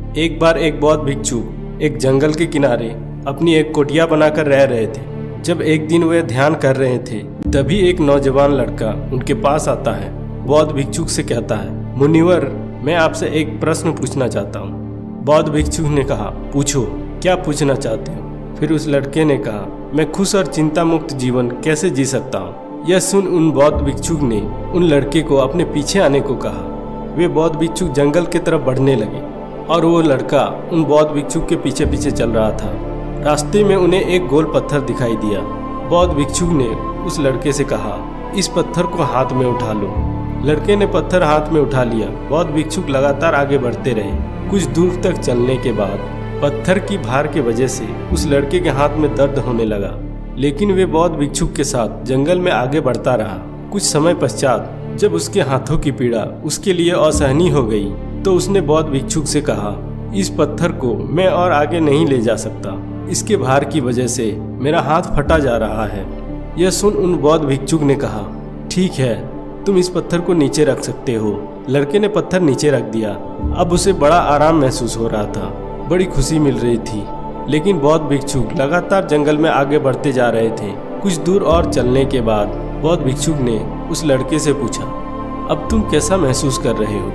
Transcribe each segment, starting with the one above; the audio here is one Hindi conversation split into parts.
एक बार एक बौद्ध भिक्षु एक जंगल के किनारे अपनी एक कुटिया बनाकर रह रहे थे। जब एक दिन वे ध्यान कर रहे थे, तभी एक नौजवान लड़का उनके पास आता है। बौद्ध भिक्षु से कहता है, मुनिवर, मैं आपसे एक प्रश्न पूछना चाहता हूँ। बौद्ध भिक्षु ने कहा, पूछो, क्या पूछना चाहते हो? फिर उस लड़के ने कहा, मैं खुश और चिंता मुक्त जीवन कैसे जी सकता हूँ? यह सुन उन बौद्ध भिक्षु ने उन लड़के को अपने पीछे आने को कहा। वे बौद्ध भिक्षु जंगल की तरफ बढ़ने लगे और वो लड़का उन बौद्ध भिक्षु के पीछे पीछे चल रहा था। रास्ते में उन्हें एक गोल पत्थर दिखाई दिया। बौद्ध भिक्षु ने उस लड़के से कहा, इस पत्थर को हाथ में उठा लो। लड़के ने पत्थर हाथ में उठा लिया। बौद्ध भिक्षु लगातार आगे बढ़ते रहे। कुछ दूर तक चलने के बाद पत्थर की भार के वजह से उस लड़के के हाथ में दर्द होने लगा, लेकिन वे बौद्ध भिक्षु के साथ जंगल में आगे बढ़ता रहा। कुछ समय पश्चात जब उसके हाथों की पीड़ा उसके लिए असहनीय हो गई, तो उसने बौद्ध भिक्षु से कहा, इस पत्थर को मैं और आगे नहीं ले जा सकता। इसके भार की वजह से मेरा हाथ फटा जा रहा है। यह सुन उन बौद्ध भिक्षु ने कहा, ठीक है, तुम इस पत्थर को नीचे रख सकते हो। लड़के ने पत्थर नीचे रख दिया। अब उसे बड़ा आराम महसूस हो रहा था, बड़ी खुशी मिल रही थी। लेकिन बौद्ध भिक्षु लगातार जंगल में आगे बढ़ते जा रहे थे। कुछ दूर और चलने के बाद बौद्ध भिक्षु ने उस लड़के से पूछा, अब तुम कैसा महसूस कर रहे हो?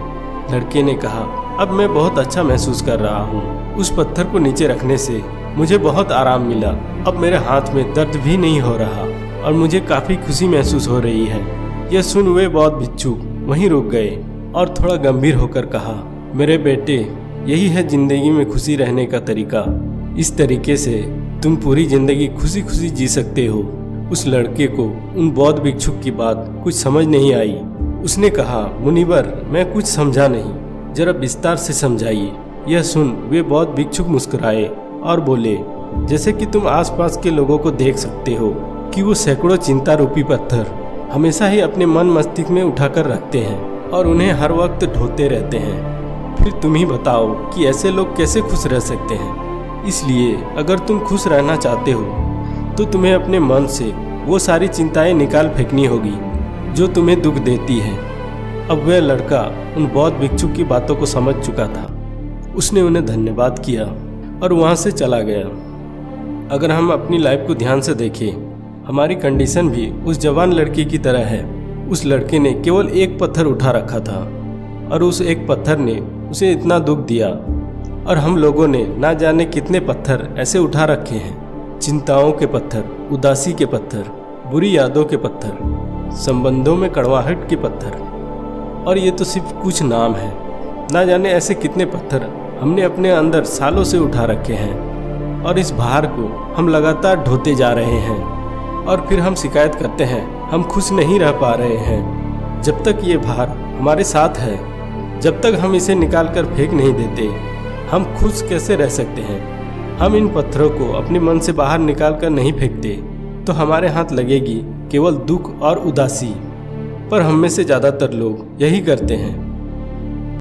लड़के ने कहा, अब मैं बहुत अच्छा महसूस कर रहा हूँ। उस पत्थर को नीचे रखने से मुझे बहुत आराम मिला। अब मेरे हाथ में दर्द भी नहीं हो रहा और मुझे काफ़ी खुशी महसूस हो रही है। यह सुन वे बौद्ध भिक्षु वहीं रुक गए और थोड़ा गंभीर होकर कहा, मेरे बेटे, यही है जिंदगी में खुशी रहने का तरीका। इस तरीके से तुम पूरी जिंदगी खुशी खुशी जी सकते हो। उस लड़के को उन बौद्ध भिक्षु की बात कुछ समझ नहीं आई। उसने कहा, मुनिवर, मैं कुछ समझा नहीं, जरा विस्तार से समझाइए। यह सुन वे बौद्ध भिक्षु मुस्कुराए और बोले, जैसे कि तुम आसपास के लोगों को देख सकते हो कि वो सैकड़ों चिंता रूपी पत्थर हमेशा ही अपने मन मस्तिष्क में उठाकर रखते हैं और उन्हें हर वक्त ढोते रहते हैं। फिर तुम ही बताओ कि ऐसे लोग कैसे खुश रह सकते हैं। इसलिए अगर तुम खुश रहना चाहते हो तो तुम्हें अपने मन से वो सारी चिंताएं निकाल फेंकनी होगी जो तुम्हें दुख देती है। अब वह लड़का उन बौद्ध भिक्षु की बातों को समझ चुका था। उसने उन्हें धन्यवाद किया और वहाँ से चला गया। अगर हम अपनी लाइफ को ध्यान से देखें, हमारी कंडीशन भी उस जवान लड़के की तरह है। उस लड़के ने केवल एक पत्थर उठा रखा था और उस एक पत्थर ने उसे इतना दुख दिया, और हम लोगों ने ना जाने कितने पत्थर ऐसे उठा रखे हैं। चिंताओं के पत्थर, उदासी के पत्थर, बुरी यादों के पत्थर, संबंधों में कड़वाहट के पत्थर। और ये तो सिर्फ कुछ नाम है। ना जाने ऐसे कितने पत्थर हमने अपने अंदर सालों से उठा रखे हैं, और इस भार को हम लगातार ढोते जा रहे हैं। और फिर हम शिकायत करते हैं हम खुश नहीं रह पा रहे हैं। जब तक ये भार हमारे साथ है, जब तक हम इसे निकाल कर फेंक नहीं देते, हम खुश कैसे रह सकते हैं? हम इन पत्थरों को अपने मन से बाहर निकाल कर नहीं फेंकते तो हमारे हाथ लगेगी केवल दुख और उदासी। पर हम में से ज़्यादातर लोग यही करते हैं।